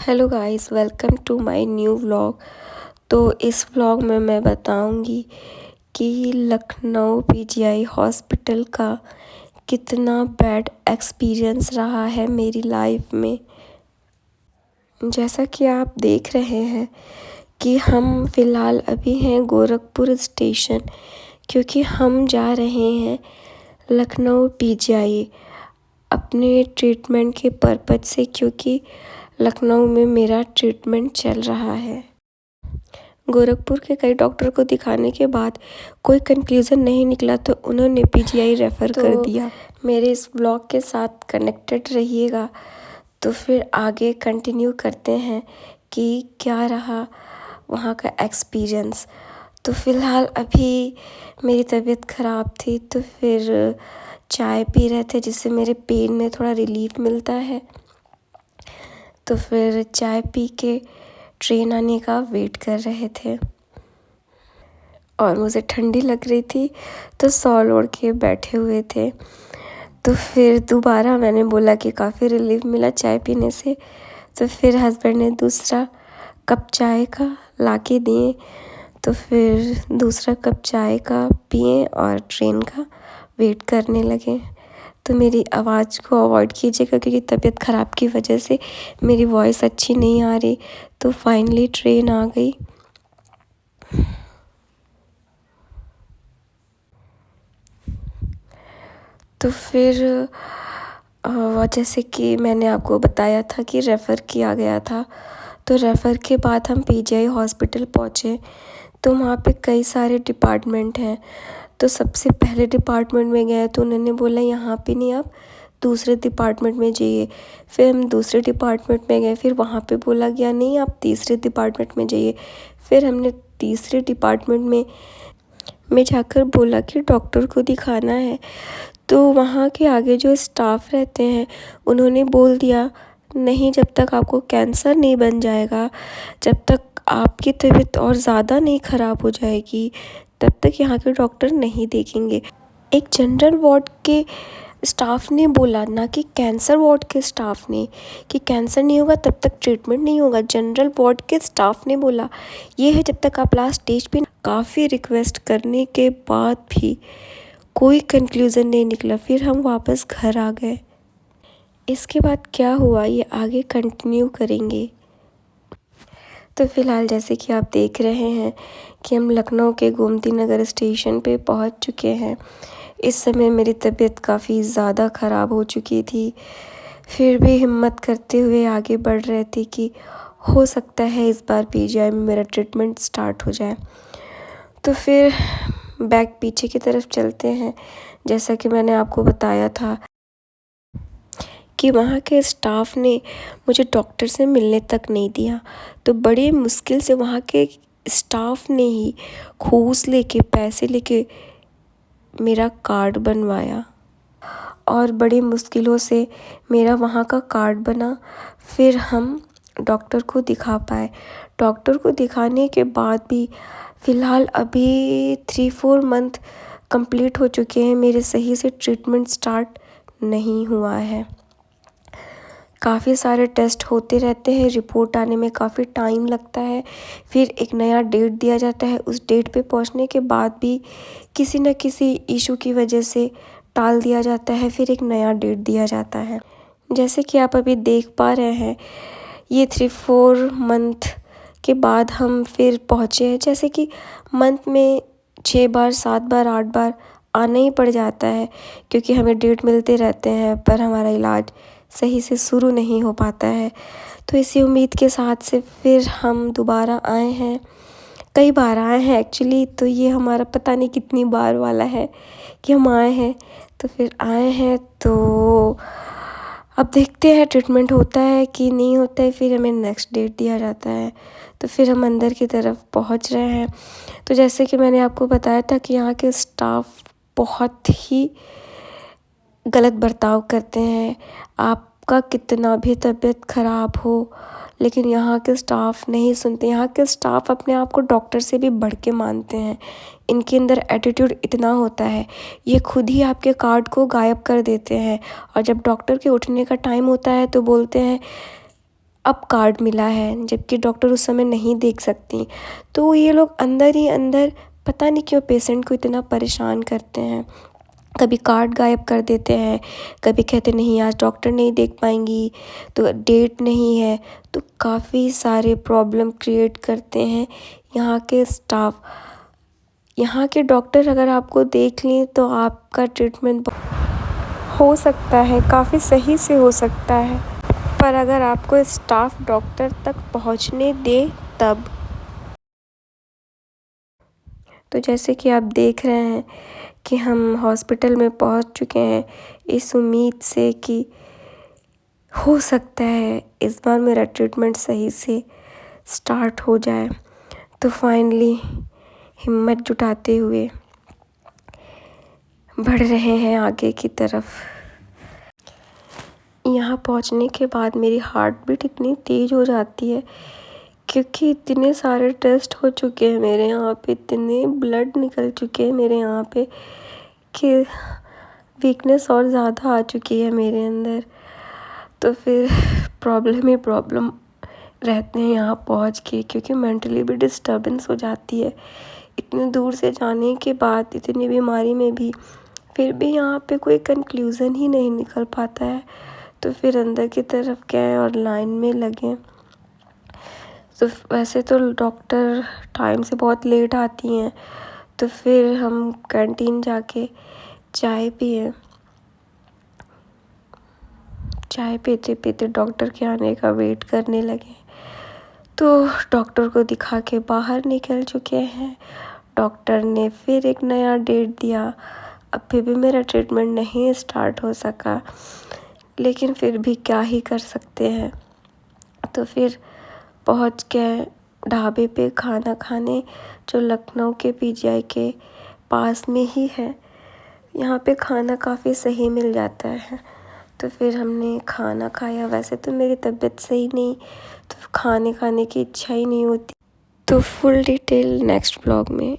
Hello guys, welcome to my new vlog. तो इस vlog में मैं बताऊंगी कि लखनऊ पीजीआई हॉस्पिटल का कितना बैड एक्सपीरियंस रहा है मेरी लाइफ में। जैसा कि आप देख रहे हैं कि हम फ़िलहाल अभी हैं गोरखपुर स्टेशन, क्योंकि हम जा रहे हैं लखनऊ पीजीआई अपने ट्रीटमेंट के पर्पज़ से, क्योंकि लखनऊ में मेरा ट्रीटमेंट चल रहा है। गोरखपुर के कई डॉक्टर को दिखाने के बाद कोई कंक्लूज़न नहीं निकला, तो उन्होंने पीजीआई रेफ़र कर दिया। मेरे इस ब्लॉग के साथ कनेक्टेड रहिएगा, तो फिर आगे कंटिन्यू करते हैं कि क्या रहा वहाँ का एक्सपीरियंस। तो फ़िलहाल अभी मेरी तबीयत ख़राब थी, तो फिर चाय पी रहे थे जिससे मेरे पेन में थोड़ा रिलीफ मिलता है। तो फिर चाय पी के ट्रेन आने का वेट कर रहे थे और मुझे ठंडी लग रही थी, तो शॉल ओढ़ के बैठे हुए थे। तो फिर दोबारा मैंने बोला कि काफ़ी रिलीफ मिला चाय पीने से, तो फिर हस्बैंड ने दूसरा कप चाय का ला के दिए। तो फिर दूसरा कप चाय का पिए और ट्रेन का वेट करने लगे। तो मेरी आवाज़ को अवॉइड कीजिएगा, क्योंकि तबीयत ख़राब की वजह से मेरी वॉइस अच्छी नहीं आ रही। तो फाइनली ट्रेन आ गई। तो फिर जैसे कि मैंने आपको बताया था कि रेफ़र किया गया था, तो रेफ़र के बाद हम पीजीआई हॉस्पिटल पहुँचे। तो वहाँ पे कई सारे डिपार्टमेंट हैं। तो सबसे पहले डिपार्टमेंट में गए तो उन्होंने बोला यहाँ पे नहीं, आप दूसरे डिपार्टमेंट में जाइए। फिर हम दूसरे डिपार्टमेंट में गए, फिर वहाँ पे बोला गया नहीं, आप तीसरे डिपार्टमेंट में जाइए। फिर हमने तीसरे डिपार्टमेंट में जाकर बोला कि डॉक्टर को दिखाना है। तो वहाँ के आगे जो स्टाफ रहते हैं उन्होंने बोल दिया, नहीं, जब तक आपको कैंसर नहीं बन जाएगा, जब तक आपकी तबीयत और ज़्यादा नहीं ख़राब हो जाएगी, तब तक यहाँ के डॉक्टर नहीं देखेंगे। एक जनरल वार्ड के स्टाफ ने बोला, ना कि कैंसर वार्ड के स्टाफ ने, कि कैंसर नहीं होगा तब तक ट्रीटमेंट नहीं होगा। जनरल वार्ड के स्टाफ ने बोला ये है जब तक आप लास्ट स्टेज पे। काफ़ी रिक्वेस्ट करने के बाद भी कोई कंक्लूज़न नहीं निकला। फिर हम वापस घर आ गए। इसके बाद क्या हुआ ये आगे कंटिन्यू करेंगे। तो फ़िलहाल जैसे कि आप देख रहे हैं कि हम लखनऊ के गोमती नगर स्टेशन पे पहुंच चुके हैं। इस समय मेरी तबीयत काफ़ी ज़्यादा ख़राब हो चुकी थी, फिर भी हिम्मत करते हुए आगे बढ़ रहे थे कि हो सकता है इस बार पीजीआई में मेरा ट्रीटमेंट स्टार्ट हो जाए। तो फिर बैक पीछे की तरफ चलते हैं। जैसा कि मैंने आपको बताया था कि वहाँ के स्टाफ ने मुझे डॉक्टर से मिलने तक नहीं दिया। तो बड़ी मुश्किल से वहाँ के स्टाफ ने ही घूस लेके, पैसे लेके मेरा कार्ड बनवाया और बड़ी मुश्किलों से मेरा वहाँ का कार्ड बना। फिर हम डॉक्टर को दिखा पाए। डॉक्टर को दिखाने के बाद भी फ़िलहाल अभी 3-4 मंथ कंप्लीट हो चुके हैं, मेरे सही से ट्रीटमेंट स्टार्ट नहीं हुआ है। काफ़ी सारे टेस्ट होते रहते हैं, रिपोर्ट आने में काफ़ी टाइम लगता है। फिर एक नया डेट दिया जाता है, उस डेट पे पहुंचने के बाद भी किसी न किसी इशू की वजह से टाल दिया जाता है, फिर एक नया डेट दिया जाता है। जैसे कि आप अभी देख पा रहे हैं, ये 3-4 मंथ के बाद हम फिर पहुँचे हैं। जैसे कि मंथ में 6 बार, 7 बार, 8 बार आना ही पड़ जाता है, क्योंकि हमें डेट मिलते रहते हैं पर हमारा इलाज सही से शुरू नहीं हो पाता है। तो इसी उम्मीद के साथ से फिर हम दोबारा आए हैं। कई बार आए हैं एक्चुअली, तो ये हमारा पता नहीं कितनी बार वाला है कि हम आए हैं। तो फिर आए हैं, तो अब देखते हैं ट्रीटमेंट होता है कि नहीं होता है। फिर हमें नेक्स्ट डेट दिया जाता है। तो फिर हम अंदर की तरफ पहुंच रहे हैं। तो जैसे कि मैंने आपको बताया था कि यहाँ के स्टाफ बहुत ही गलत बर्ताव करते हैं। आपका कितना भी तबीयत ख़राब हो, लेकिन यहाँ के स्टाफ नहीं सुनते। यहाँ के स्टाफ अपने आप को डॉक्टर से भी बढ़ के मानते हैं। इनके अंदर एटीट्यूड इतना होता है, ये खुद ही आपके कार्ड को गायब कर देते हैं। और जब डॉक्टर के उठने का टाइम होता है तो बोलते हैं अब कार्ड मिला है, जबकि डॉक्टर उस समय नहीं देख सकती। तो ये लोग अंदर ही अंदर पता नहीं क्यों पेशेंट को इतना परेशान करते हैं। कभी कार्ड गायब कर देते हैं, कभी कहते नहीं आज डॉक्टर नहीं देख पाएंगी, तो डेट नहीं है। तो काफ़ी सारे प्रॉब्लम क्रिएट करते हैं यहाँ के स्टाफ। यहाँ के डॉक्टर अगर आपको देख लें तो आपका ट्रीटमेंट हो सकता है, काफ़ी सही से हो सकता है, पर अगर आपको स्टाफ डॉक्टर तक पहुँचने दे तब। तो जैसे कि आप देख रहे हैं कि हम हॉस्पिटल में पहुंच चुके हैं, इस उम्मीद से कि हो सकता है इस बार मेरा ट्रीटमेंट सही से स्टार्ट हो जाए। तो फाइनली हिम्मत जुटाते हुए बढ़ रहे हैं आगे की तरफ। यहाँ पहुँचने के बाद मेरी हार्ट बीट इतनी तेज़ हो जाती है क्योंकि इतने सारे टेस्ट हो चुके हैं मेरे यहाँ पे, इतने ब्लड निकल चुके हैं मेरे यहाँ पे कि वीकनेस और ज़्यादा आ चुकी है मेरे अंदर। तो फिर प्रॉब्लम ही प्रॉब्लम रहते हैं यहाँ पहुँच के, क्योंकि मेंटली भी डिस्टर्बेंस हो जाती है इतने दूर से जाने के बाद, इतनी बीमारी में भी। फिर भी यहाँ पे कोई कंक्लूज़न ही नहीं निकल पाता है। तो फिर अंदर की तरफ गए और लाइन में लगे। तो वैसे तो डॉक्टर टाइम से बहुत लेट आती हैं, तो फिर हम कैंटीन जाके चाय पिए। चाय पीते पीते डॉक्टर के आने का वेट करने लगे। तो डॉक्टर को दिखा के बाहर निकल चुके हैं। डॉक्टर ने फिर एक नया डेट दिया। अब फिर भी मेरा ट्रीटमेंट नहीं स्टार्ट हो सका, लेकिन फिर भी क्या ही कर सकते हैं। तो फिर पहुंच गए ढाबे पे खाना खाने, जो लखनऊ के पीजीआई के पास में ही है। यहाँ पे खाना काफ़ी सही मिल जाता है। तो फिर हमने खाना खाया। वैसे तो मेरी तबीयत सही नहीं, तो खाने की इच्छा ही नहीं होती। तो फुल डिटेल नेक्स्ट ब्लॉग में